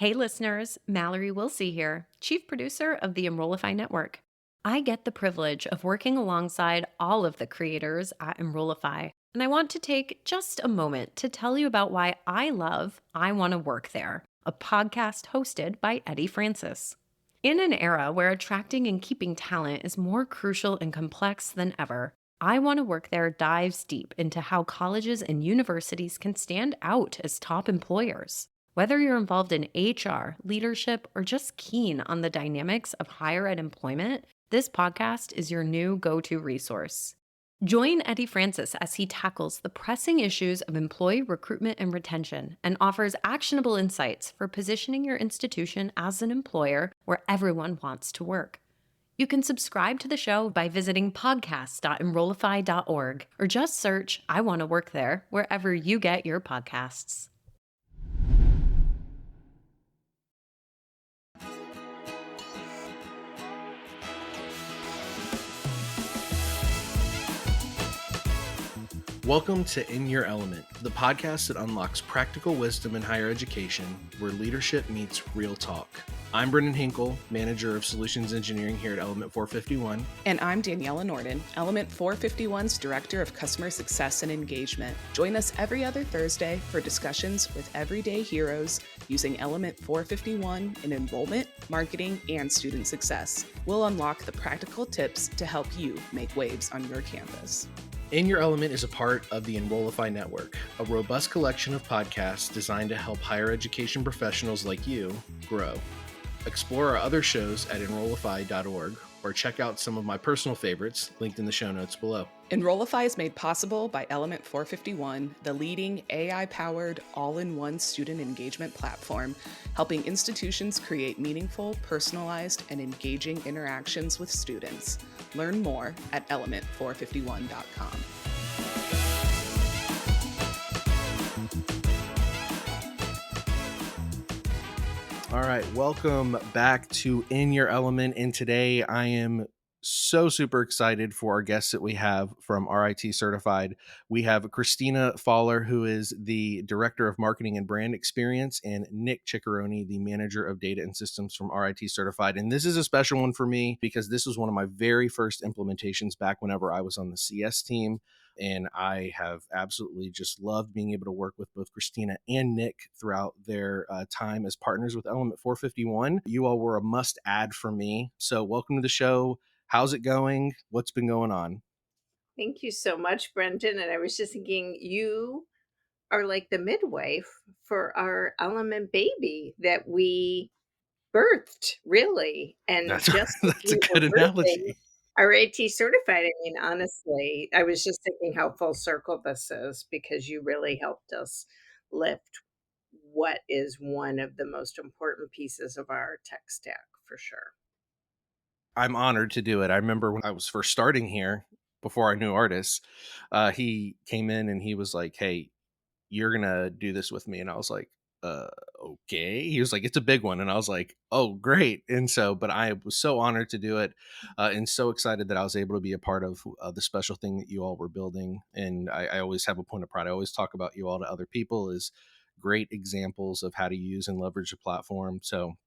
Hey listeners, Mallory Wilsey here, Chief Producer of the Enrollify Network. I get the privilege of working alongside all of the creators at Enrollify, and I want to take just a moment to tell you about why I love I Want to Work There, a podcast hosted by Eddie Francis. In an era where attracting and keeping talent is more crucial and complex than ever, I Want to Work There dives deep into how colleges and universities can stand out as top employers. Whether you're involved in HR, leadership, or just keen on the dynamics of higher ed employment, this podcast is your new go-to resource. Join Eddie Francis as he tackles the pressing issues of employee recruitment and retention and offers actionable insights for positioning your institution as an employer where everyone wants to work. You can subscribe to the show by visiting podcast.enrollify.org or just search I Want to Work There wherever you get your podcasts. Welcome to In Your Element, the podcast that unlocks practical wisdom in higher education, where leadership meets real talk. I'm Brendan Henkel, Manager of Solutions Engineering here at Element 451. And I'm Daniela Norden, Element 451's Director of Customer Success and Engagement. Join us every other Thursday for discussions with everyday heroes using Element 451 in enrollment, marketing, and student success. We'll unlock the practical tips to help you make waves on your campus. In Your Element is a part of the Enrollify Network, a robust collection of podcasts designed to help higher education professionals like you grow. Explore our other shows at enrollify.org or check out some of my personal favorites linked in the show notes below. Enrollify is made possible by Element 451, the leading AI-powered all-in-one student engagement platform, helping institutions create meaningful, personalized, and engaging interactions with students. Learn more at element451.com. All right, welcome back to In Your Element, and today I am so super excited for our guests that we have from RIT Certified. We have Kristina Faller, who is the Director of Marketing and Brand Experience, and Nick Ciccarone, the Manager of Data and Systems from RIT Certified. And this is a special one for me because this was one of my very first implementations back whenever I was on the CS team. And I have absolutely just loved being able to work with both Kristina and Nick throughout their time as partners with Element 451. You all were a must add for me. So welcome to the show. How's it going? What's been going on? Thank you so much, Brendan. And I was just thinking, you are like the midwife for our Element baby that we birthed, really. And That's just as a we were good birthing analogy. our AT certified, I mean, honestly, I was just thinking how full circle this is because you really helped us lift what is one of the most important pieces of our tech stack for sure. I'm honored to do it. I remember when I was first starting here, before I knew artists, he came in and he was like, "Hey, you're gonna do this with me," and I was like, uh okay. He was like, "It's a big one," and I was like, "Oh, great." And so, but I was so honored to do it, and so excited that I was able to be a part of the special thing that you all were building. And I always have a point of pride. I always talk about you all to other people as great examples of how to use and leverage a platform. So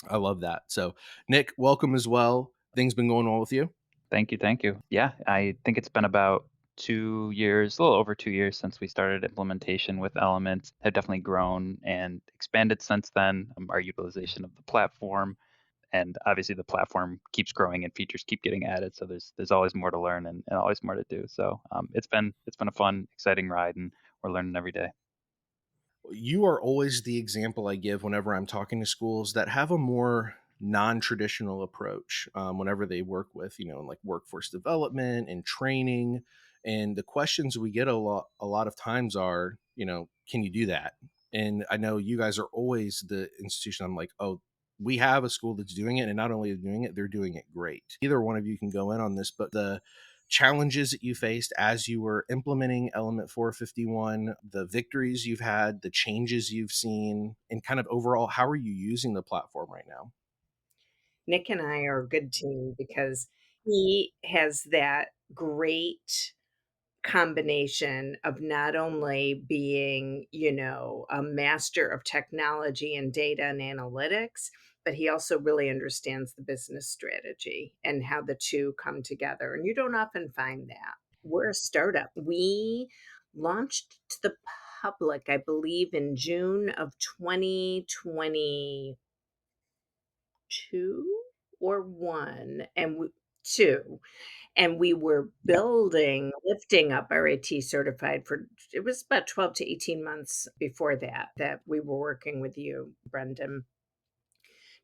I love that. So Nick, welcome as well. Things been going well with you? Thank you. Thank you. Yeah, I think it's been about 2 years, a little over 2 years since we started implementation with Elements. Have definitely grown and expanded since then. Our utilization of the platform, and obviously the platform keeps growing and features keep getting added. So there's always more to learn and always more to do. So it's been a fun, exciting ride, and we're learning every day. You are always the example I give whenever I'm talking to schools that have a more non-traditional approach whenever they work with, like workforce development and training. And the questions we get a lot of times are, can you do that? And I know you guys are always the institution. I'm like, oh, we have a school that's doing it, and not only doing it, they're doing it great. Either one of you can go in on this, but the challenges that you faced as you were implementing Element 451, the victories you've had, the changes you've seen, and kind of overall, how are you using the platform right now? Nick and I are a good team because he has that great combination of not only being, a master of technology and data and analytics, but he also really understands the business strategy and how the two come together. And you don't often find that. We're a startup. We launched to the public, I believe, in June of 2022 or 1, and 2, and we were building, lifting up RIT Certified for it was about 12 to 18 months before that we were working with you, Brendan,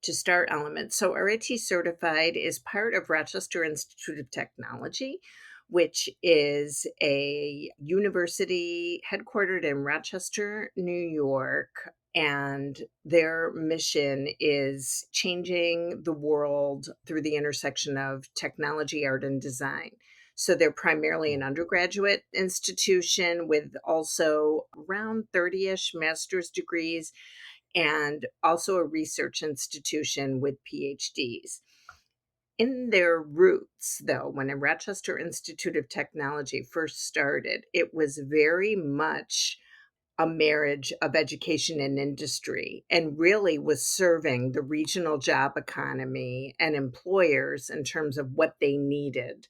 to start Element. So RIT Certified is part of Rochester Institute of Technology, which is a university headquartered in Rochester, New York. And their mission is changing the world through the intersection of technology, art, and design. So they're primarily an undergraduate institution with also around 30 ish master's degrees and also a research institution with PhDs. In their roots, though, when the Rochester Institute of Technology first started, it was very much a marriage of education and industry and really was serving the regional job economy and employers in terms of what they needed.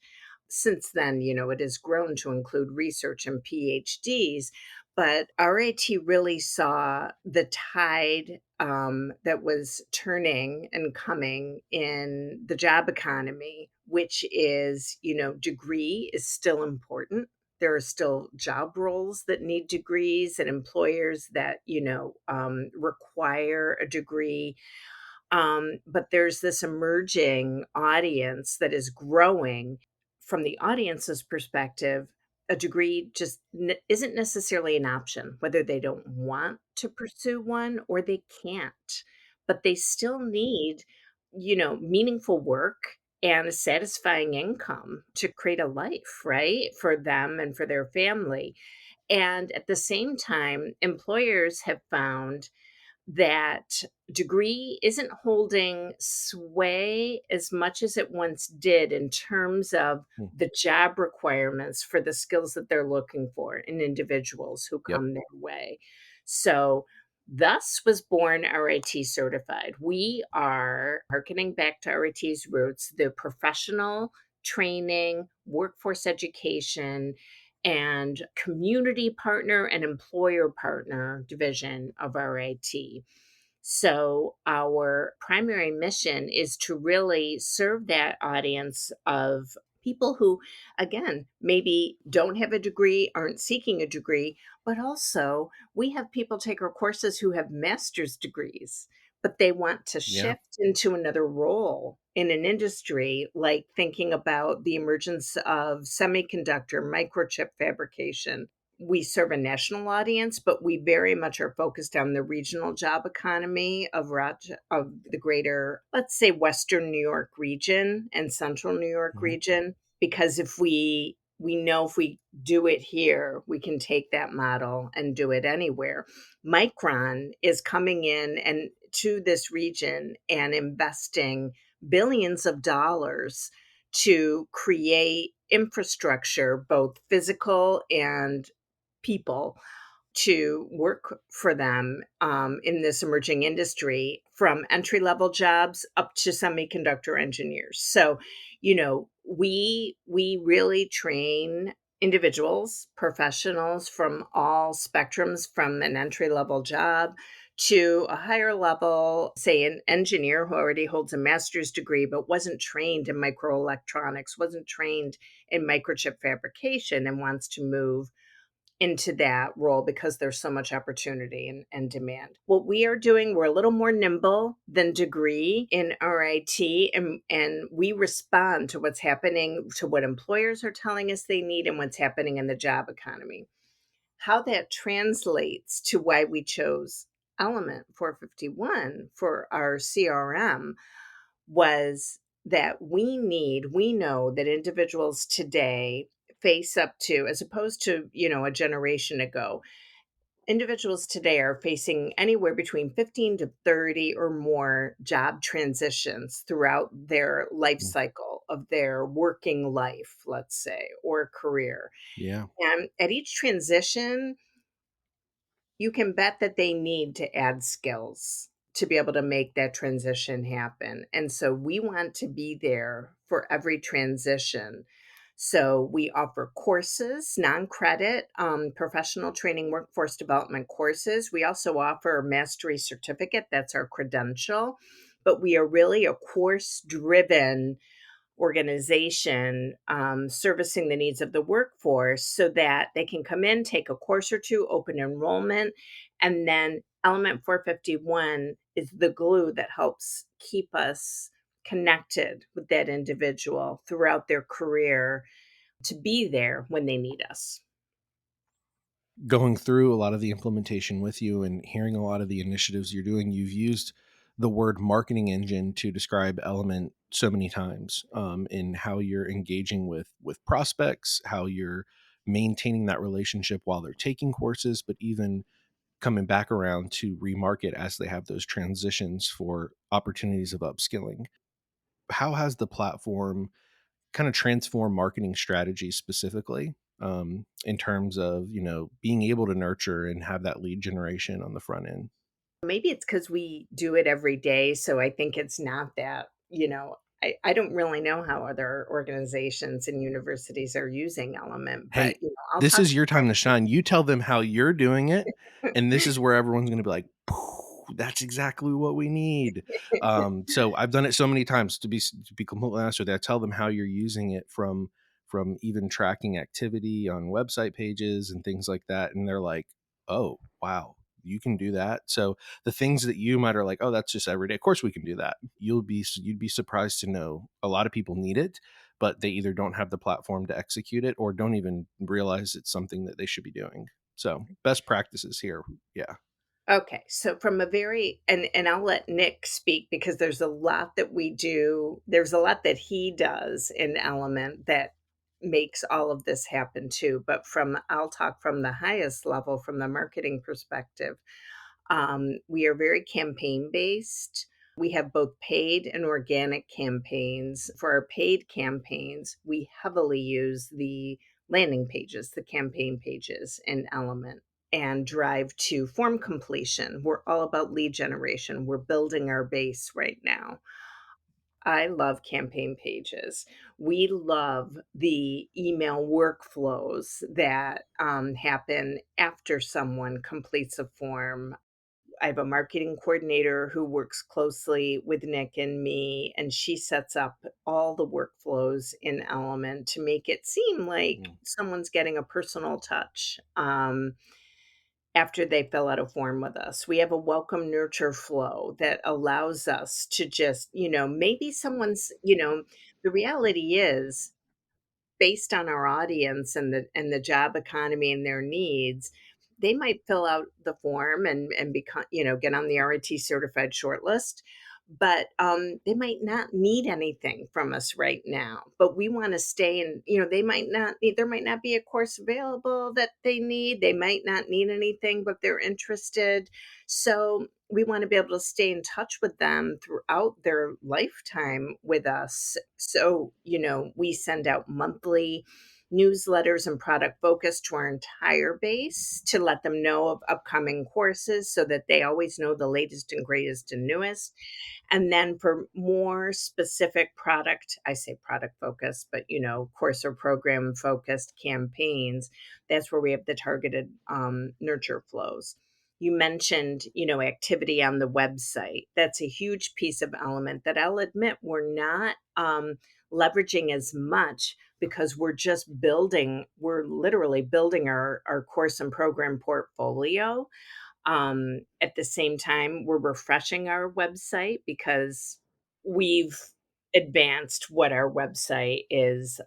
Since then, it has grown to include research and PhDs, but RIT really saw the tide that was turning and coming in the job economy, which is, degree is still important. There are still job roles that need degrees and employers that, require a degree. But there's this emerging audience that is growing. From the audience's perspective, a degree just isn't necessarily an option, whether they don't want to pursue one or they can't. But they still need, meaningful work and a satisfying income to create a life, right? For them and for their family. And at the same time, employers have found that degree isn't holding sway as much as it once did in terms of Hmm. the job requirements for the skills that they're looking for in individuals who Yep. come their way. So, thus was born RIT Certified. We are harkening back to RIT's roots, the professional training, workforce education, and community partner and employer partner division of RIT. So, our primary mission is to really serve that audience of people who, again, maybe don't have a degree, aren't seeking a degree, but also we have people take our courses who have master's degrees, but they want to Yeah. shift into another role in an industry, like thinking about the emergence of semiconductor microchip fabrication. We serve a national audience, but we very much are focused on the regional job economy of the greater, let's say, Western New York region and Central New York Mhm. region. Because if we know if we do it here, we can take that model and do it anywhere. Micron is coming in and to this region and investing billions of dollars to create infrastructure, both physical and people, to work for them in this emerging industry from entry level jobs up to semiconductor engineers. So, we really train individuals, professionals from all spectrums, from an entry level job to a higher level, say an engineer who already holds a master's degree but wasn't trained in microelectronics, wasn't trained in microchip fabrication, and wants to move into that role because there's so much opportunity and demand. What we are doing, we're a little more nimble than degree in RIT, and we respond to what's happening, to what employers are telling us they need and what's happening in the job economy. How that translates to why we chose Element 451 for our CRM was that we know that individuals today face up to, as opposed to, a generation ago, individuals today are facing anywhere between 15 to 30 or more job transitions throughout their life Mm. cycle of their working life, let's say, or career. Yeah. And at each transition, you can bet that they need to add skills to be able to make that transition happen. And so we want to be there for every transition. So we offer courses, non-credit, professional training, workforce development courses. We also offer a mastery certificate. That's our credential. But we are really a course-driven organization, servicing the needs of the workforce so that they can come in, take a course or two, open enrollment, and then Element 451 is the glue that helps keep us connected with that individual throughout their career to be there when they need us. Going through a lot of the implementation with you and hearing a lot of the initiatives you're doing, you've used the word marketing engine to describe Element so many times, in how you're engaging with prospects, how you're maintaining that relationship while they're taking courses, but even coming back around to remarket as they have those transitions for opportunities of upskilling. How has the platform kind of transformed marketing strategies specifically, in terms of, being able to nurture and have that lead generation on the front end? Maybe it's because we do it every day, so I think it's not that, I don't really know how other organizations and universities are using Element, but, Hey, I'll this talk is your time to shine. You tell them how you're doing it, and this is where everyone's gonna be like, "That's exactly what we need." So I've done it so many times, to be completely honest with you. I tell them how you're using it, from even tracking activity on website pages and things like that, and they're like, "Oh, wow, you can do that?" So the things that you might are like, "Oh, that's just every day." Of course we can do that. You'd be surprised to know a lot of people need it, but they either don't have the platform to execute it or don't even realize it's something that they should be doing. So, best practices here. Yeah. Okay, so from a very and I'll let Nick speak because there's a lot that we do. There's a lot that he does in Element that makes all of this happen too. But I'll talk from the highest level, from the marketing perspective. We are very campaign based. We have both paid and organic campaigns. For our paid campaigns, we heavily use the landing pages, the campaign pages in Element, and drive to form completion. We're all about lead generation. We're building our base right now. I love campaign pages. We love the email workflows that happen after someone completes a form. I have a marketing coordinator who works closely with Nick and me, and she sets up all the workflows in Element to make it seem like Mm. someone's getting a personal touch. After they fill out a form with us. We have a welcome nurture flow that allows us to just, maybe the reality is based on our audience and the job economy and their needs, they might fill out the form and become, get on the RIT certified shortlist, but they might not need anything from us right now. But we want to stay in, they might not need, there might not be a course available that they need. They might not need anything, but they're interested. So we want to be able to stay in touch with them throughout their lifetime with us. So, we send out monthly newsletters and product focus to our entire base to let them know of upcoming courses so that they always know the latest and greatest and newest. And then for more specific product, I say product focused, but course or program focused campaigns, that's where we have the targeted nurture flows. You mentioned, activity on the website. That's a huge piece of Element that I'll admit we're not leveraging as much because we're literally building our course and program portfolio. At the same time, we're refreshing our website because we've advanced what our website is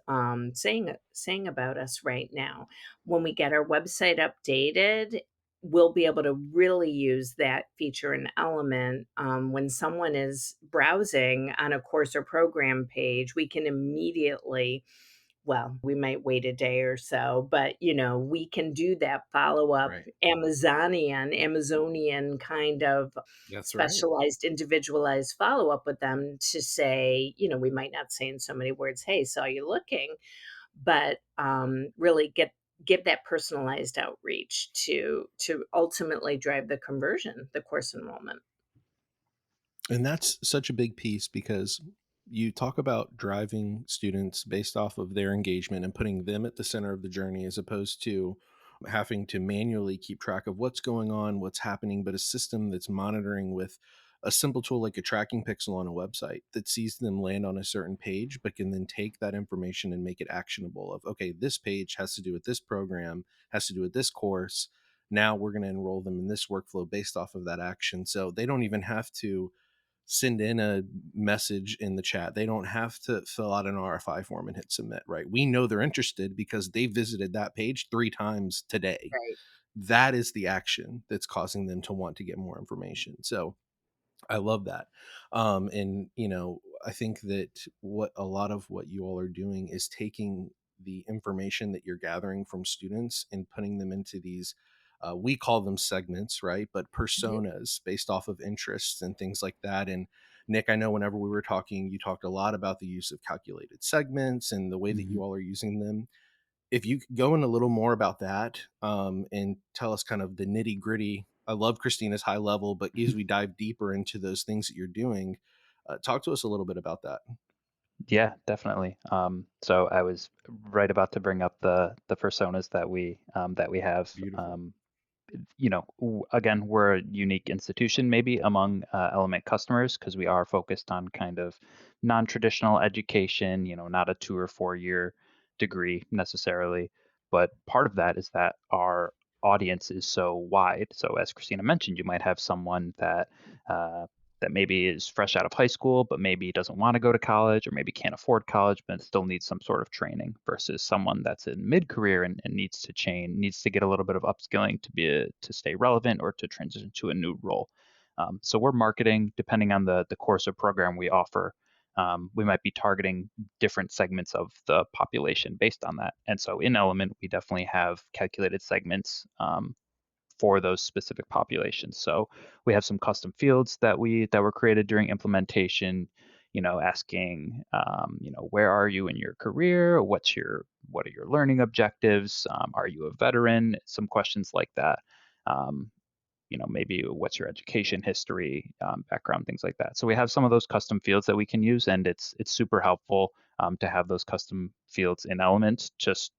saying about us right now. When we get our website updated, we'll be able to really use that feature and element. When someone is browsing on a course or program page, we can immediately well, we might wait a day or so, but, we can do that follow-up Right. Amazonian kind of That's right. specialized, individualized follow-up with them to say, we might not say in so many words, "Hey, saw you looking," but, really give that personalized outreach to ultimately drive the conversion, the course enrollment. And that's such a big piece because you talk about driving students based off of their engagement and putting them at the center of the journey as opposed to having to manually keep track of what's going on, what's happening, but a system that's monitoring with a simple tool like a tracking pixel on a website that sees them land on a certain page, but can then take that information and make it actionable of, okay, this page has to do with this program, has to do with this course. Now we're going to enroll them in this workflow based off of that action. So they don't even have to send in a message in the chat. They don't have to fill out an RFI form and hit submit, right? We know they're interested because they visited that page 3 times today. Right. That is the action that's causing them to want to get more information. So I love that. And, I think that what a lot of what you all are doing is taking the information that you're gathering from students and putting them into these, we call them segments, right? But Mhm. personas based off of interests and things like that. And Nick, I know whenever we were talking, you talked a lot about the use of calculated segments and the way that Mhm. you all are using them. If you could go in a little more about that, and tell us kind of the nitty gritty. I love Christina's high level, but as we dive deeper into those things that you're doing, talk to us a little bit about that. Yeah, definitely. So I was right about to bring up the personas that we have. Beautiful. Again, we're a unique institution maybe among Element customers because we are focused on kind of non-traditional education, not a 2 or 4 year degree necessarily. But part of that is that our audience is so wide. So as Kristina mentioned, you might have someone uh, that maybe is fresh out of high school, but maybe doesn't want to go to college or maybe can't afford college, but still needs some sort of training versus someone that's in mid-career and needs to get a little bit of upskilling to stay relevant or to transition to a new role. So we're marketing depending on the course or program we offer. We might be targeting different segments of the population based on that. And so in Element, we definitely have calculated segments for those specific populations. So we have some custom fields that were created during implementation. Asking, where are you in your career? What are your learning objectives? Are you a veteran? Some questions like that. Um, maybe what's your education history, background, things like that. So we have some of those custom fields that we can use, and it's super helpful to have those custom fields in Element. Just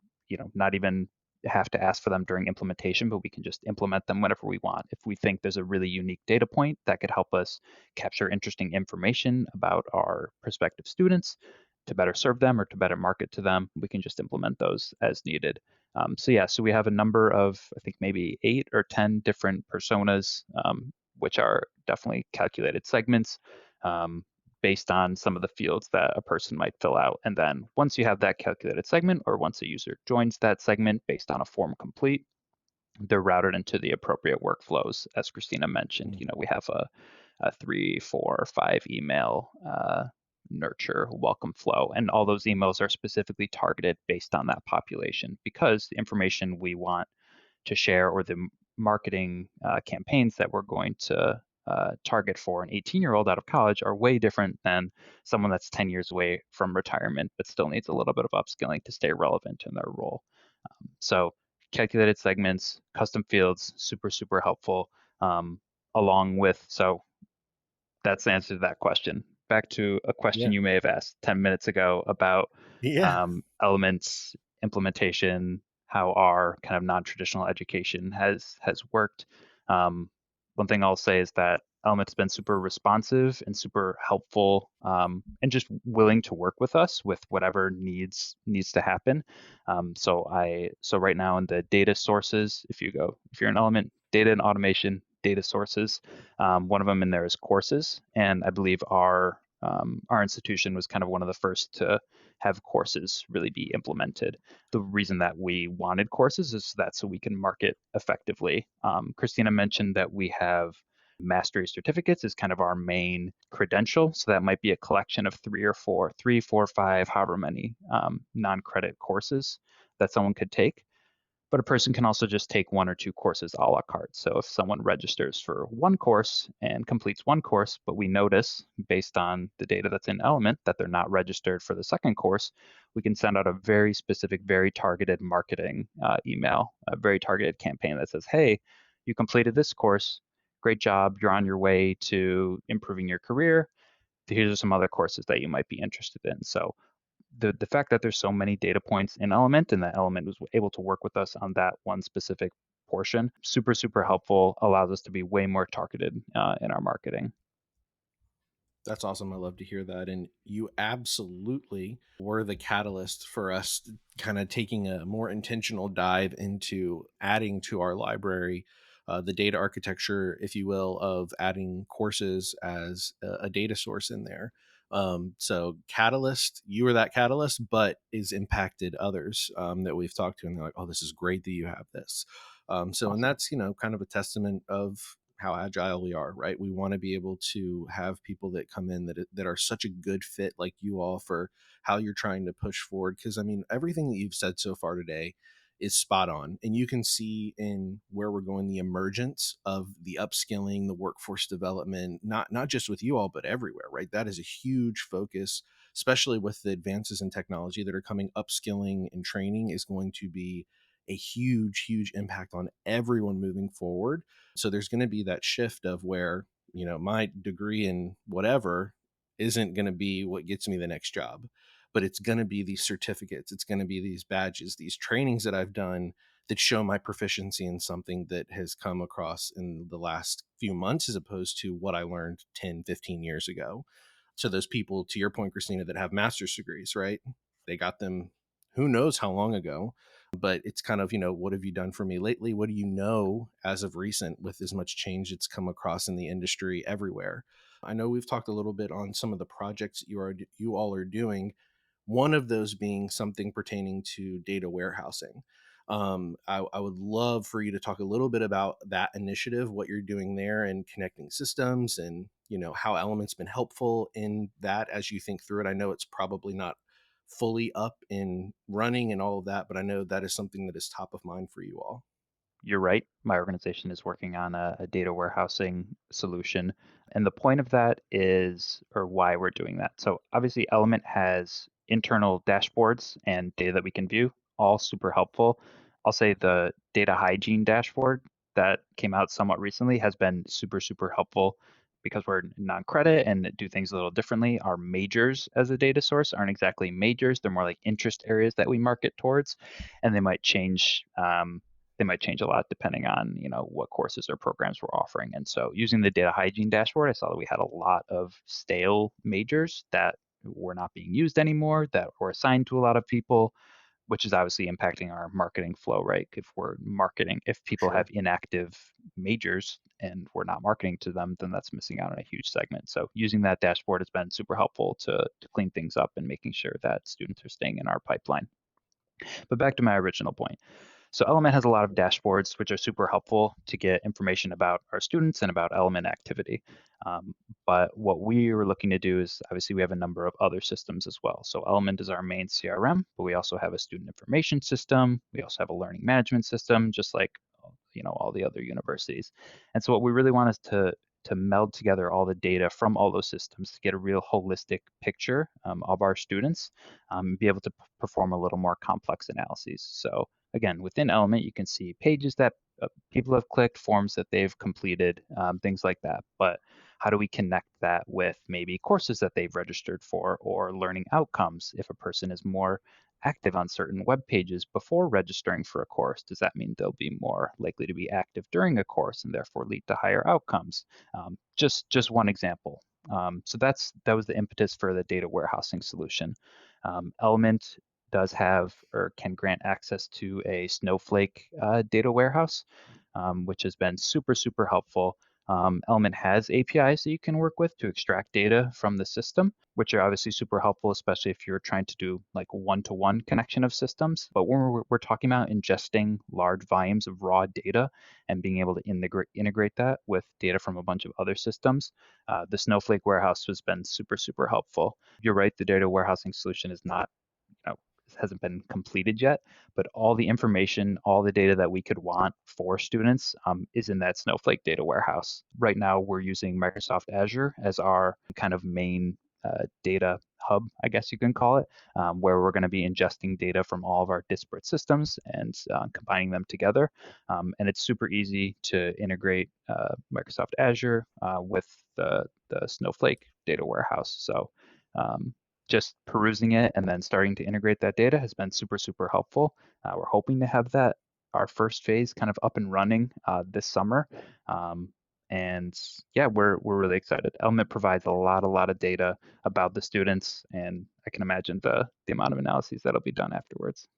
not even have to ask for them during implementation, but we can just implement them whenever we want. If we think there's a really unique data point that could help us capture interesting information about our prospective students to better serve them or to better market to them, we can just implement those as needed. So we have a number of, I think maybe 8 or 10 different personas, which are definitely calculated segments based on some of the fields that a person might fill out. And then once you have that calculated segment, or once a user joins that segment based on a form complete, they're routed into the appropriate workflows. As Kristina mentioned, Mm. we have a 3, 4, 5 email nurture welcome flow, and all those emails are specifically targeted based on that population because the information we want to share or the marketing campaigns that we're going to target for an 18-year-old out of college are way different than someone that's 10 years away from retirement but still needs a little bit of upskilling to stay relevant in their role. So calculated segments, custom fields, super, super helpful. Um, Along with, so that's the answer to that question. Back to a Yeah. question you may have asked 10 minutes ago about Yeah. elements implementation, how our kind of non-traditional education has worked. Um, One thing I'll say is that Element's been super responsive and super helpful, and just willing to work with us with whatever needs to happen. So right now in the data sources, if you're an Element, data and automation, data sources, one of them in there is courses, and I believe our institution was kind of one of the first to have courses really be implemented. The reason that we wanted courses is so we can market effectively. Kristina mentioned that we have Mastery certificates is kind of our main credential. So that might be a collection of three, four, five, however many non-credit courses that someone could take. But a person can also just take one or two courses a la carte. So if someone registers for one course and completes one course, but we notice based on the data that's in Element that they're not registered for the second course, we can send out a very specific, very targeted marketing email, a very targeted campaign that says, hey, you completed this course. Great job. You're on your way to improving your career. Here's some other courses that you might be interested in. So the fact that there's so many data points in Element and that Element was able to work with us on that one specific portion, super, super helpful, allows us to be way more targeted in our marketing. That's awesome. I love to hear that. And you absolutely were the catalyst for us kind of taking a more intentional dive into adding to our library the data architecture, if you will, of adding courses as a data source in there. So catalyst, you were that catalyst, but is impacted others that we've talked to, and they're like, "Oh, this is great that you have this." And Awesome. that's kind of a testament of how agile we are, right? We want to be able to have people that come in that are such a good fit, like you all, for how you're trying to push forward. Because I mean, everything that you've said so far today is spot on, and you can see in where we're going the emergence of the upskilling, the workforce development, not just with you all, but everywhere, right? That is a huge focus, especially with the advances in technology that are coming. Upskilling and training is going to be a huge impact on everyone moving forward. So there's going to be that shift of where, my degree in whatever isn't going to be what gets me the next job, but it's going to be these certificates. It's going to be these badges, these trainings that I've done that show my proficiency in something that has come across in the last few months as opposed to what I learned 10, 15 years ago. So those people, to your point, Kristina, that have master's degrees, right? They got them who knows how long ago, but it's kind of, what have you done for me lately? What do you know as of recent with as much change that's come across in the industry everywhere? I know we've talked a little bit on some of the projects you all are doing, one of those being something pertaining to data warehousing. I would love for you to talk a little bit about that initiative, what you're doing there and connecting systems, and how Element's been helpful in that as you think through it. I know it's probably not fully up and running and all of that, but I know that is something that is top of mind for you all. You're right. My organization is working on a data warehousing solution. And the point of that is, or why we're doing that. So obviously, Element has internal dashboards and data that we can view, all super helpful. I'll say the data hygiene dashboard that came out somewhat recently has been super, super helpful because we're non-credit and do things a little differently. Our majors as a data source aren't exactly majors. They're more like interest areas that we market towards, and they might change a lot depending on what courses or programs we're offering. And so using the data hygiene dashboard, I saw that we had a lot of stale majors that were not being used anymore, that were assigned to a lot of people, which is obviously impacting our marketing flow, right? If people have Sure. inactive majors and we're not marketing to them, then that's missing out on a huge segment. So using that dashboard has been super helpful to clean things up and making sure that students are staying in our pipeline. But back to my original point. So Element has a lot of dashboards, which are super helpful to get information about our students and about Element activity. But what we were looking to do is obviously we have a number of other systems as well. So Element is our main CRM, but we also have a student information system. We also have a learning management system, just like all the other universities. And so what we really want is to meld together all the data from all those systems to get a real holistic picture of our students, be able to perform a little more complex analyses. So again, within Element, you can see pages that people have clicked, forms that they've completed, things like that. But how do we connect that with maybe courses that they've registered for or learning outcomes? If a person is more active on certain web pages before registering for a course, does that mean they'll be more likely to be active during a course and therefore lead to higher outcomes? Just one example. So that was the impetus for the data warehousing solution. Element does have or can grant access to a Snowflake data warehouse, which has been super, super helpful. Element has APIs that you can work with to extract data from the system, which are obviously super helpful, especially if you're trying to do like one-to-one connection of systems. But when we're talking about ingesting large volumes of raw data and being able to integrate that with data from a bunch of other systems, the Snowflake warehouse has been super, super helpful. You're right, the data warehousing solution is not, you know, hasn't been completed yet, but all the information, all the data that we could want for students is in that Snowflake data warehouse. Right now, we're using Microsoft Azure as our kind of main data hub, I guess you can call it, where we're going to be ingesting data from all of our disparate systems and combining them together. And it's super easy to integrate Microsoft Azure with the Snowflake data warehouse. So just perusing it and then starting to integrate that data has been super, super helpful. We're hoping to have that our first phase kind of up and running this summer. And yeah, we're really excited. Element provides a lot of data about the students, and I can imagine the amount of analyses that'll be done afterwards.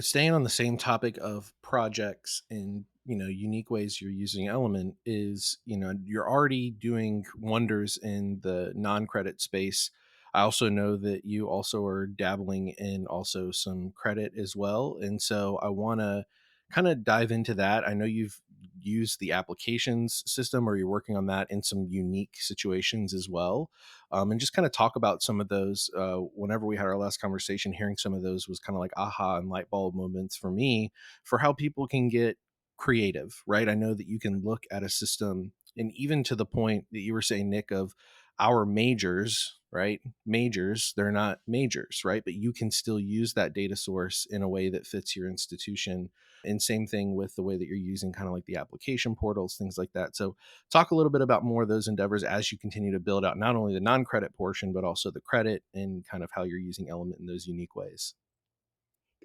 Staying on the same topic of projects and unique ways you're using Element is, you're already doing wonders in the non-credit space. I also know that you also are dabbling in also some credit as well, and so I want to kind of dive into that. I know you've used the applications system, or you're working on that in some unique situations as well, and just kind of talk about some of those. Whenever we had our last conversation, hearing some of those was kind of like aha and light bulb moments for me for how people can get creative, right? I know that you can look at a system, and even to the point that you were saying, Nick, of our majors, right? Majors, they're not majors, right? But you can still use that data source in a way that fits your institution. And same thing with the way that you're using kind of like the application portals, things like that. So talk a little bit about more of those endeavors as you continue to build out not only the non-credit portion, but also the credit, and kind of how you're using Element in those unique ways.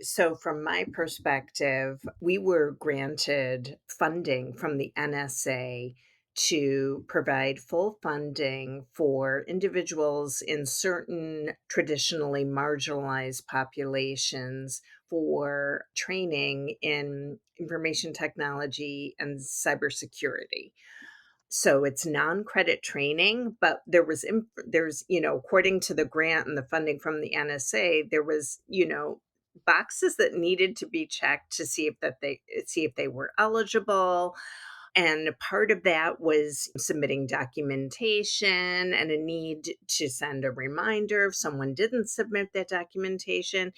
So, from my perspective, we were granted funding from the NSA to provide full funding for individuals in certain traditionally marginalized populations for training in information technology and cybersecurity. So it's non-credit training, but there's, according to the grant and the funding from the NSA, there was, boxes that needed to be checked to see if they were eligible. And part of that was submitting documentation and a need to send a reminder if someone didn't submit that documentation.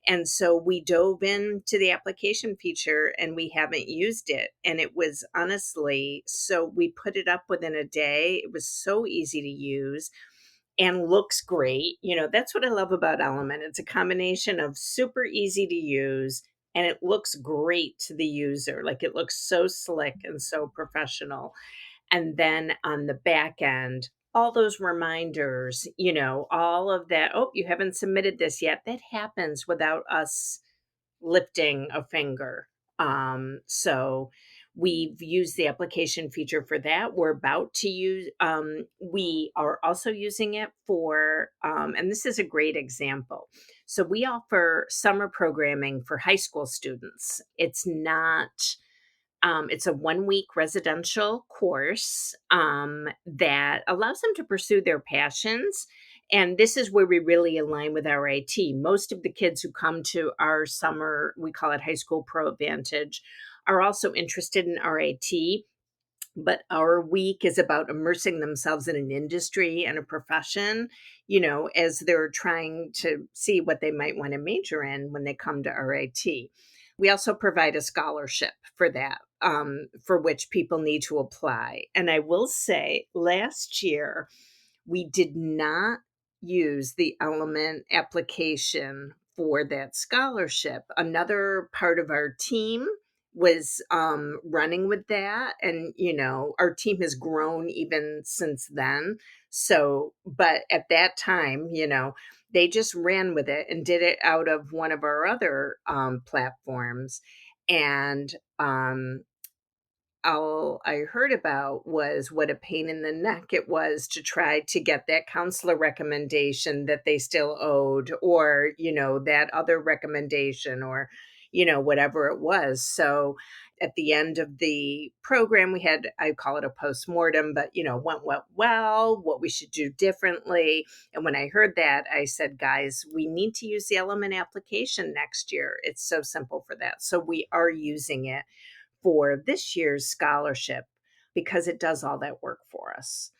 And so we dove into the application feature and we haven't used it. And it was honestly, so we put it up within a day. It was so easy to use and looks great. That's what I love about Element. It's a combination of super easy to use and it looks great to the user. Like it looks so slick and so professional. And then on the back end, all those reminders, all of that. Oh, you haven't submitted this yet. That happens without us lifting a finger. So we've used the application feature for that. We're about to use, we are also using it for, and this is a great example. So we offer summer programming for high school students. It's a 1 week residential course that allows them to pursue their passions. And this is where we really align with our IT. Most of the kids who come to our summer, we call it High School Pro Advantage, are also interested in our IT. But our week is about immersing themselves in an industry and a profession, as they're trying to see what they might want to major in when they come to RIT. We also provide a scholarship for that, for which people need to apply. And I will say, last year, we did not use the Element application for that scholarship. Another part of our team was running with that. And, our team has grown even since then. So, but at that time, they just ran with it and did it out of one of our other platforms. And all I heard about was what a pain in the neck it was to try to get that counselor recommendation that they still owed, or, that other recommendation, or, whatever it was. So at the end of the program, we had, I call it a postmortem, but went well, what we should do differently. And when I heard that, I said, guys, we need to use the Element application next year. It's so simple for that. So we are using it for this year's scholarship because it does all that work for us.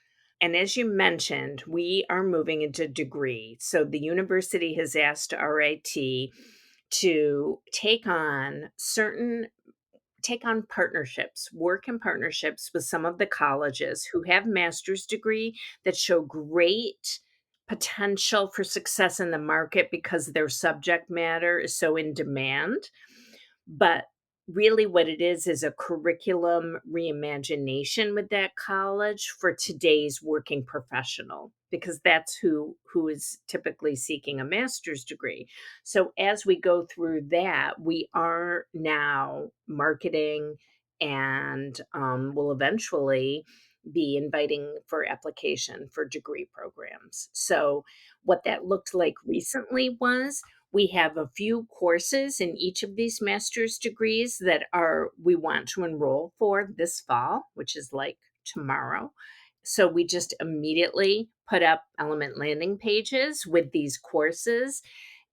And as you mentioned, we are moving into degree. So the university has asked RIT to take on partnerships, work in partnerships with some of the colleges who have master's degree that show great potential for success in the market because their subject matter is so in demand. But really what it is a curriculum reimagination with that college for today's working professional, because that's who is typically seeking a master's degree. So as we go through that, we are now marketing and will eventually be inviting for application for degree programs. So what that looked like recently was we have a few courses in each of these master's degrees that are we want to enroll for this fall, which is like tomorrow. So we just immediately put up Element landing pages with these courses,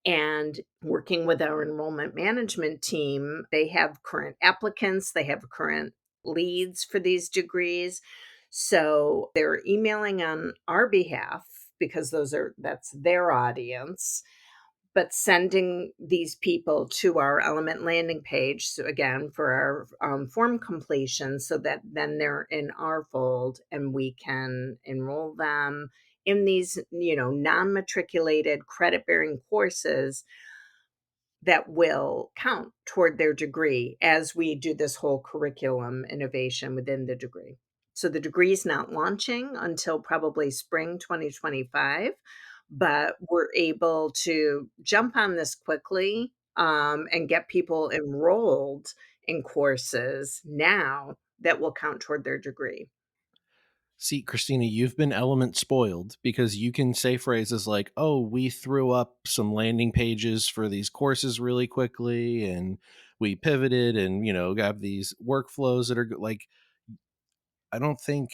and working with our enrollment management team, they have current applicants, they have current leads for these degrees. So they're emailing on our behalf because that's their audience, but sending these people to our Element landing page, so again, for our form completion, so that then they're in our fold and we can enroll them in these, non-matriculated credit-bearing courses that will count toward their degree as we do this whole curriculum innovation within the degree. So the degree is not launching until probably spring 2025, but we're able to jump on this quickly, and get people enrolled in courses now that will count toward their degree. See, Kristina, you've been element spoiled because you can say phrases like, oh, we threw up some landing pages for these courses really quickly and we pivoted and, have these workflows that are like, I don't think,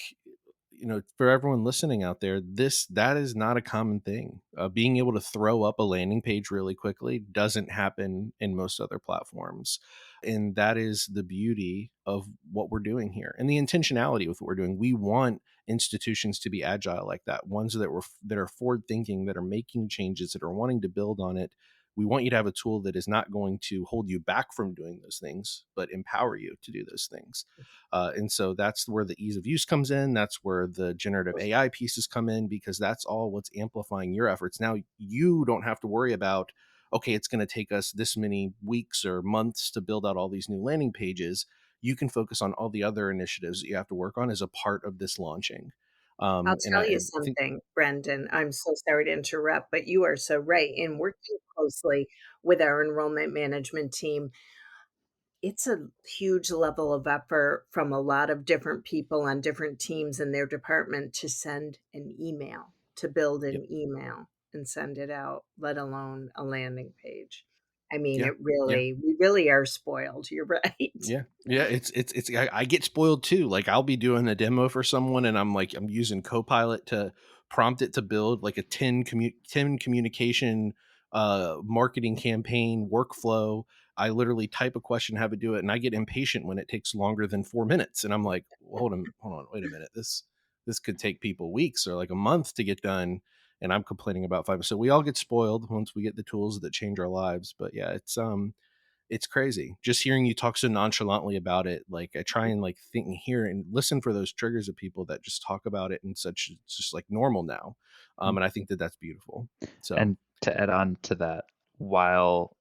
for everyone listening out there, that is not a common thing. Being able to throw up a landing page really quickly doesn't happen in most other platforms. And that is the beauty of what we're doing here and the intentionality with what we're doing. We want institutions to be agile like that, ones that are forward thinking, that are making changes, that are wanting to build on it. We want you to have a tool that is not going to hold you back from doing those things, but empower you to do those things. And so that's where the ease of use comes in. That's where the generative AI pieces come in, because that's all what's amplifying your efforts. Now you don't have to worry about, okay, it's going to take us this many weeks or months to build out all these new landing pages. You can focus on all the other initiatives that you have to work on as a part of this launching. I'll And tell you I think, something, Brendan. I'm so sorry to interrupt, but you are so right. In working closely with our enrollment management team, it's a huge level of effort from a lot of different people on different teams in their department to send an email, to build yep, an email and send it out, let alone a landing page. I mean, yeah, yeah. we really are spoiled. You're right. Yeah. Yeah, I get spoiled too. Like I'll be doing a demo for someone and I'm using Copilot to prompt it to build like a 10 communication marketing campaign workflow. I literally type a question, have it do it, and I get impatient when it takes longer than 4 minutes. And I'm like, well, hold on, wait a minute. This could take people weeks or like a month to get done. And I'm complaining about 5. So we all get spoiled once we get the tools that change our lives. But yeah, it's crazy just hearing you talk so nonchalantly about it. Like I try and like think and hear and listen for those triggers of people that just talk about it in such, it's just like normal now. And I think that that's beautiful. So And to add on to that, while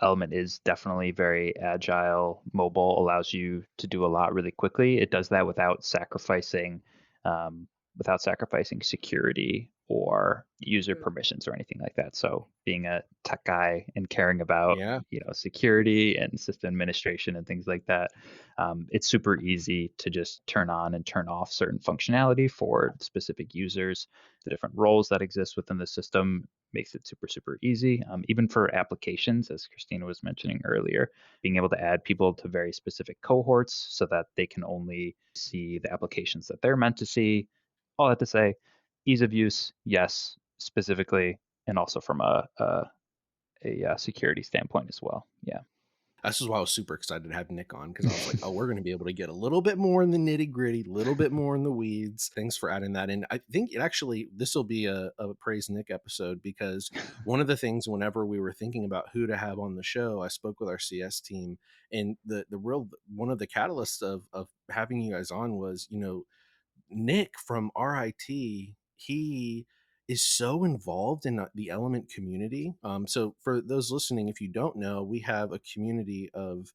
Element is definitely very agile, mobile, allows you to do a lot really quickly, it does that without sacrificing security or user Mm. permissions or anything like that. So being a tech guy and caring about Yeah. security and system administration and things like that, it's super easy to just turn on and turn off certain functionality for specific users. The different roles that exist within the system makes it super, super easy. Even for applications, as Kristina was mentioning earlier, being able to add people to very specific cohorts so that they can only see the applications that they're meant to see. All that to say, ease of use, yes, specifically, and also from a security standpoint as well. Yeah. This is why I was super excited to have Nick on, because I was like, oh, we're going to be able to get a little bit more in the nitty gritty, a little bit more in the weeds. Thanks for adding that in. I think it actually, this will be a Praise Nick episode, because one of the things, whenever we were thinking about who to have on the show, I spoke with our CS team, and the real, one of the catalysts of having you guys on was, Nick from RIT, he is so involved in the Element community. So, for those listening, if you don't know, we have a community of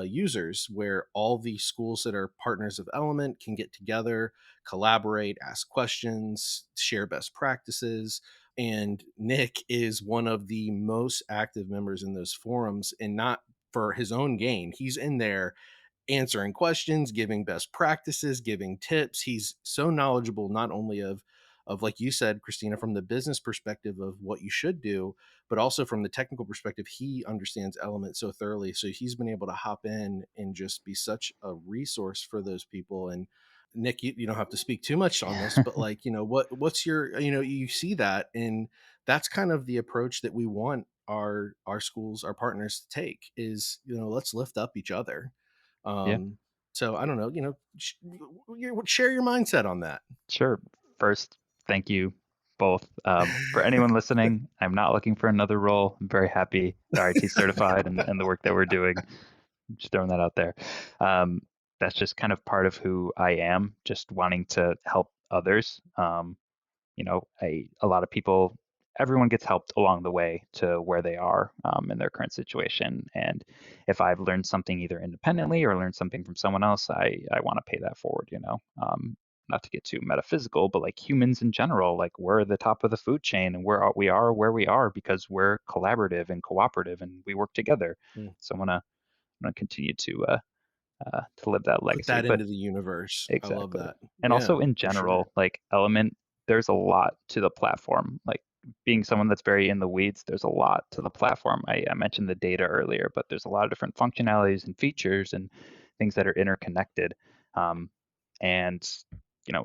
users where all the schools that are partners of Element can get together, collaborate, ask questions, share best practices. And Nick is one of the most active members in those forums, and not for his own gain. He's in there answering questions, giving best practices, giving tips. He's so knowledgeable, not only of like you said, Kristina, from the business perspective of what you should do, but also from the technical perspective. He understands Element so thoroughly. So he's been able to hop in and just be such a resource for those people. And Nick, you don't have to speak too much on this, but like, what's your, you see that, and that's kind of the approach that we want our schools, our partners to take, is, let's lift up each other. Yeah. So I don't know, share your mindset on that. Sure. First, thank you both. For anyone listening, I'm not looking for another role. I'm very happy at RIT certified and the work that we're doing. Just throwing that out there. Um, that's just kind of part of who I am, just wanting to help others. A lot of people, everyone gets helped along the way to where they are in their current situation. And if I've learned something either independently or learned something from someone else, I want to pay that forward. Not to get too metaphysical, but like humans in general, like we're the top of the food chain, and we are where we are because we're collaborative and cooperative and we work together. Mm. So I'm gonna continue to live that Put legacy. that But into the universe. I love exactly. that. And Yeah, also in for sure. general, like Element, there's a lot to the platform. Like being someone that's very in the weeds, there's a lot to the platform. I mentioned the data earlier, but there's a lot of different functionalities and features and things that are interconnected. And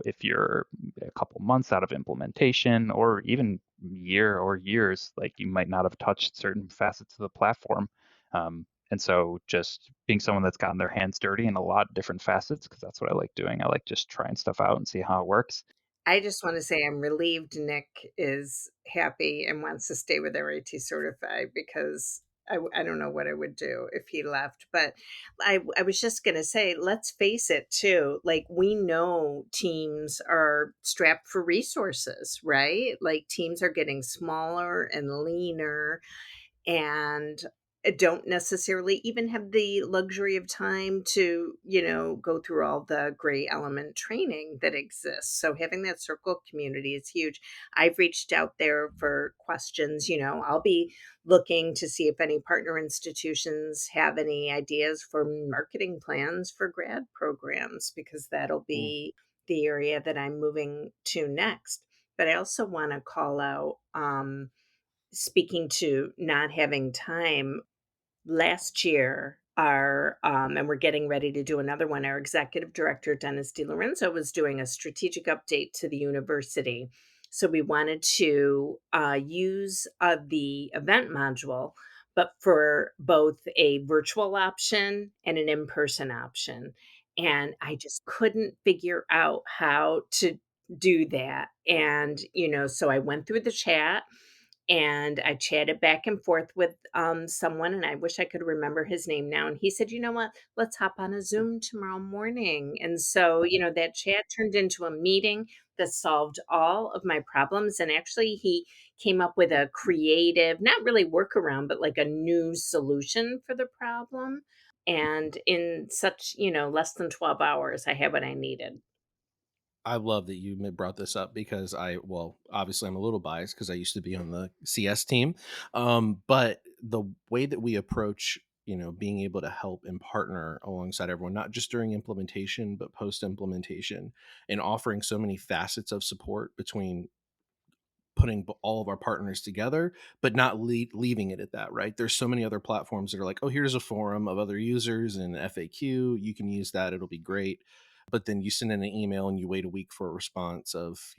if you're a couple months out of implementation or even year or years, like you might not have touched certain facets of the platform. And so just being someone that's gotten their hands dirty in a lot of different facets, because that's what I like doing. I like just trying stuff out and see how it works. I just wanna say I'm relieved Nick is happy and wants to stay with RIT Certified, because I don't know what I would do if he left. But I was just gonna say, let's face it too, like, we know teams are strapped for resources, right? Like, teams are getting smaller and leaner, and don't necessarily even have the luxury of time to, go through all the great element training that exists. So having that circle community is huge. I've reached out there for questions. I'll be looking to see if any partner institutions have any ideas for marketing plans for grad programs, because that'll Mm. be the area that I'm moving to next. But I also want to call out, speaking to not having time, last year, and we're getting ready to do another one, our executive director, Dennis DiLorenzo, was doing a strategic update to the university. So we wanted to use the event module, but for both a virtual option and an in person option. And I just couldn't figure out how to do that. And, so I went through the chat and I chatted back and forth with someone, and I wish I could remember his name now. And he said, "You know what? Let's hop on a Zoom tomorrow morning." And so, that chat turned into a meeting that solved all of my problems. And actually, he came up with a creative, not really workaround, but like a new solution for the problem. And in such, less than 12 hours, I had what I needed. I love that you brought this up because well, obviously I'm a little biased because I used to be on the CS team. But the way that we approach, being able to help and partner alongside everyone, not just during implementation, but post implementation, and offering so many facets of support between putting all of our partners together, but not leaving it at that, right? There's so many other platforms that are like, oh, here's a forum of other users and FAQ. You can use that. It'll be great. But then you send in an email and you wait a week for a response of,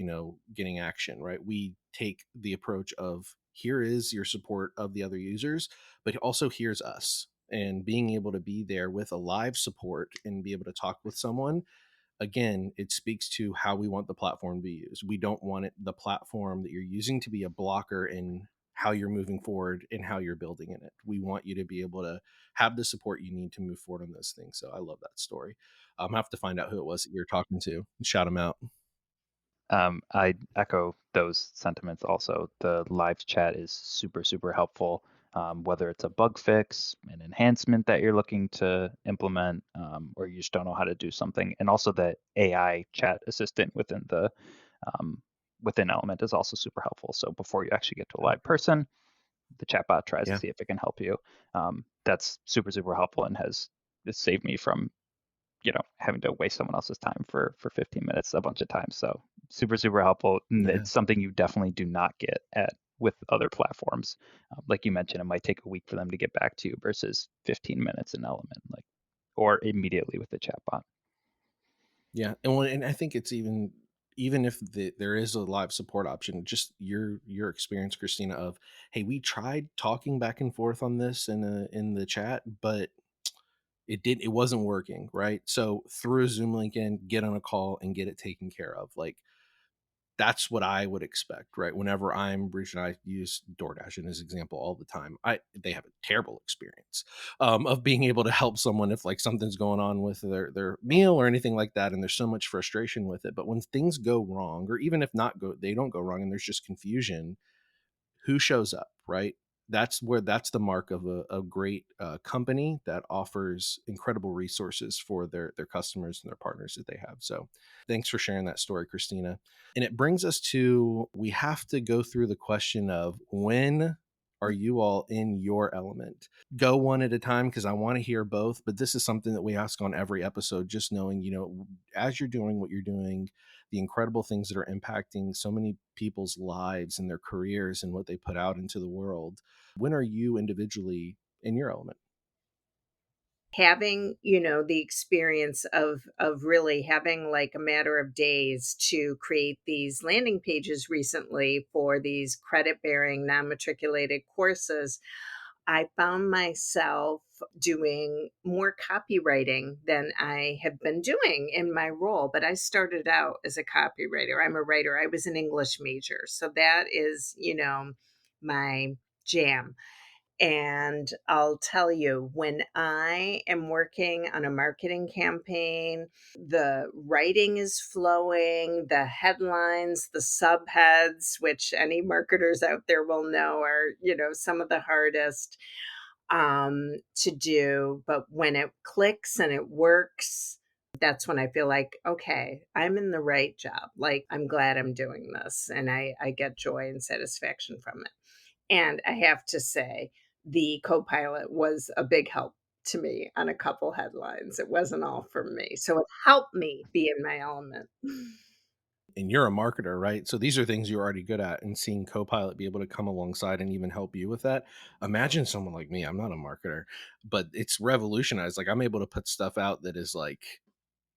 getting action, right? We take the approach of here is your support of the other users, but also here's us. And being able to be there with a live support and be able to talk with someone, again, it speaks to how we want the platform to be used. We don't want the platform that you're using to be a blocker in how you're moving forward and how you're building in it. We want you to be able to have the support you need to move forward on those things. So I love that story. I have to find out who it was that you're talking to and shout them out. I echo those sentiments also. The live chat is super, super helpful, whether it's a bug fix, an enhancement that you're looking to implement, or you just don't know how to do something. And also the AI chat assistant within Element is also super helpful. So before you actually get to a live person, the chatbot tries to Yeah. see if it can help you. That's super, super helpful and has saved me from having to waste someone else's time for 15 minutes a bunch of times. So super, super helpful. And Yeah. it's something you definitely do not get at with other platforms. Like you mentioned, it might take a week for them to get back to you versus 15 minutes in Element, or immediately with the chatbot. Yeah. And I think it's even if there is a live support option, just your experience, Christina, of, hey, we tried talking back and forth on this in the chat, but it wasn't working, right? So through a Zoom link in, get on a call and get it taken care of. Like, that's what I would expect, right? Whenever I'm reaching, I use DoorDash as an example all the time. They have a terrible experience of being able to help someone if like something's going on with their meal or anything like that, and there's so much frustration with it. But when things go wrong, or even if they don't go wrong, and there's just confusion, who shows up, right? That's the mark of a great company that offers incredible resources for their customers and their partners that they have. So thanks for sharing that story, Christina. And it brings us to, we have to go through the question of, when are you all in your element? Go one at a time because I want to hear both, but this is something that we ask on every episode, just knowing, as you're doing what you're doing, the incredible things that are impacting so many people's lives and their careers and what they put out into the world. When are you individually in your element? Having, the experience of really having like a matter of days to create these landing pages recently for these credit bearing non-matriculated courses, I found myself doing more copywriting than I have been doing in my role. But I started out as a copywriter. I'm a writer. I was an English major. So that is, my jam. And I'll tell you, when I am working on a marketing campaign, the writing is flowing, the headlines, the subheads, which any marketers out there will know are, some of the hardest to do. But when it clicks and it works, that's when I feel like, okay, I'm in the right job. Like, I'm glad I'm doing this. And I get joy and satisfaction from it. And I have to say, the co-pilot was a big help to me on a couple headlines. It wasn't all for me. So it helped me be in my element. And you're a marketer, right? So these are things you're already good at, and seeing Copilot be able to come alongside and even help you with that. Imagine someone like me. I'm not a marketer, but it's revolutionized. Like, I'm able to put stuff out that is like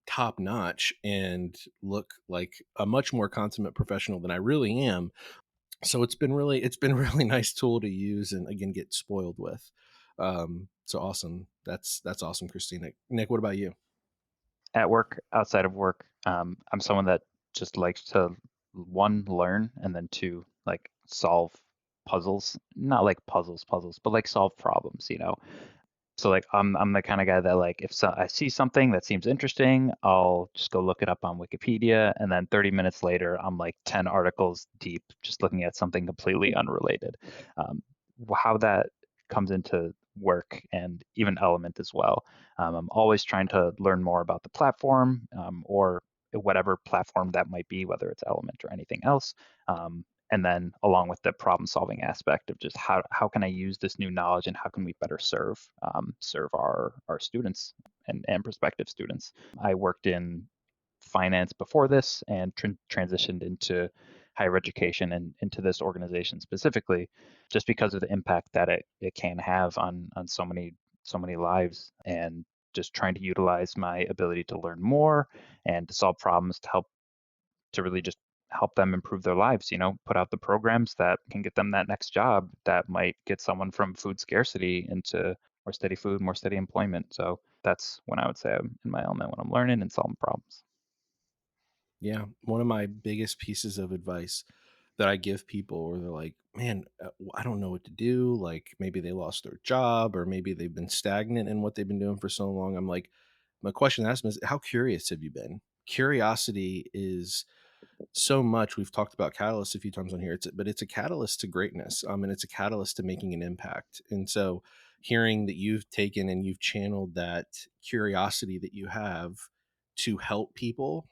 top notch and look like a much more consummate professional than I really am. So it's been really nice tool to use and again get spoiled with. So awesome. That's awesome, Christina. Nick, what about you? At work, outside of work, I'm someone that just likes to, one, learn, and then two, like solve puzzles. Not like puzzles, but like solve problems. So like I'm the kind of guy that, like, if I see something that seems interesting, I'll just go look it up on Wikipedia, and then 30 minutes later I'm like 10 articles deep just looking at something completely unrelated. Um, how that comes into work and even Element as well. I'm always trying to learn more about the platform, or whatever platform that might be, whether it's Element or anything else. And then along with the problem solving aspect of just how can I use this new knowledge and how can we better serve our students and prospective students. I worked in finance before this and transitioned into higher education and into this organization specifically, just because of the impact that it can have on so many lives, and just trying to utilize my ability to learn more and to solve problems to really just help them improve their lives, put out the programs that can get them that next job that might get someone from food scarcity into more steady food, more steady employment. So that's when I would say I'm in my element, when I'm learning and solving problems. Yeah. One of my biggest pieces of advice that I give people, or they're like, man, I don't know what to do. Like maybe they lost their job or maybe they've been stagnant in what they've been doing for so long. I'm like, my question to ask them is, how curious have you been? Curiosity is so much. We've talked about catalysts a few times on here. But it's a catalyst to greatness. And it's a catalyst to making an impact. And so hearing that you've taken and you've channeled that curiosity that you have to help people,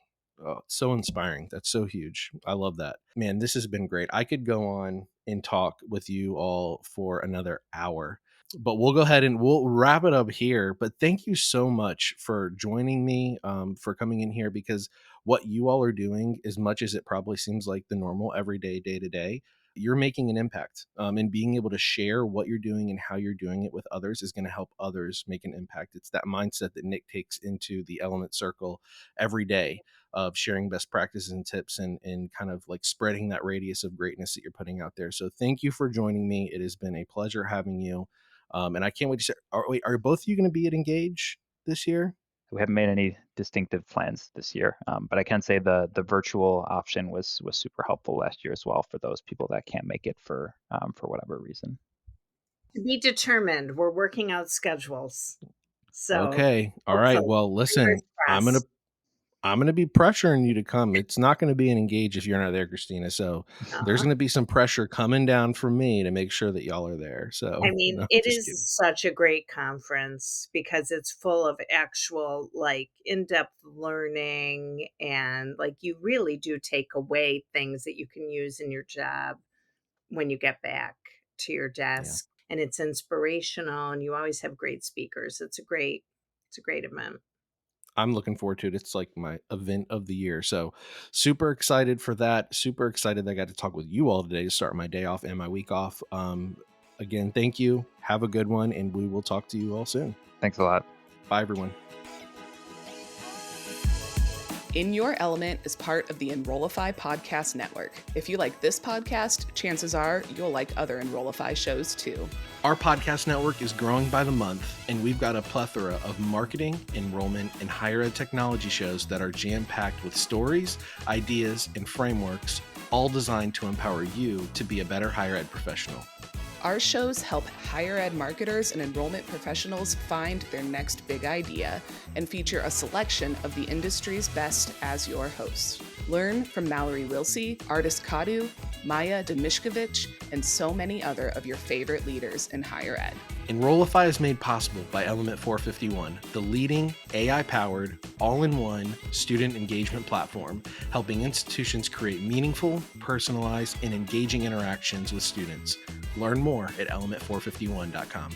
oh, it's so inspiring. That's so huge. I love that. Man, this has been great. I could go on and talk with you all for another hour, but we'll go ahead and we'll wrap it up here. But thank you so much for joining me, for coming in here, because what you all are doing, as much as it probably seems like the normal everyday day to day, you're making an impact. And being able to share what you're doing and how you're doing it with others is going to help others make an impact. It's that mindset that Nick takes into the Element Circle every day of sharing best practices and tips, and kind of like spreading that radius of greatness that you're putting out there. So thank you for joining me. It has been a pleasure having you. And I can't wait to share. Are both of you going to be at Engage this year? We haven't made any distinctive plans this year, but I can say the virtual option was super helpful last year as well for those people that can't make it for whatever reason. To be determined. We're working out schedules. So Okay. All right. hopefully, Well, fingers listen, crossed. I'm gonna be pressuring you to come. It's not gonna be an Engage if you're not there, Kristina. So there's Uh, gonna be some pressure coming down from me to make sure that y'all are there. I So mean, no, it just is kidding. such a great conference because it's full of actual, like, in-depth learning, and, like, you really do take away things that you can use in your job when you get back to your Yeah. desk, and it's inspirational, and you always have great speakers. It's a great event. I'm looking forward to it. It's like my event of the year. So super excited for that. Super excited that I got to talk with you all today to start my day off and my week off. Again, thank you. Have a good one, and we will talk to you all soon. Thanks a lot. Bye, everyone. In Your Element is part of the Enrollify podcast network. If you like this podcast, chances are you'll like other Enrollify shows too. Our podcast network is growing by the month, and we've got a plethora of marketing, enrollment, and higher ed technology shows that are jam-packed with stories, ideas, and frameworks, all designed to empower you to be a better higher ed professional. Our shows help higher ed marketers and enrollment professionals find their next big idea and feature a selection of the industry's best as your host. Learn from Mallory Wilsey, Artis Kadu, Maya Demishkovich, and so many other of your favorite leaders in higher ed. Enrollify is made possible by Element 451, the leading AI-powered, all-in-one student engagement platform, helping institutions create meaningful, personalized, and engaging interactions with students. Learn more at element451.com.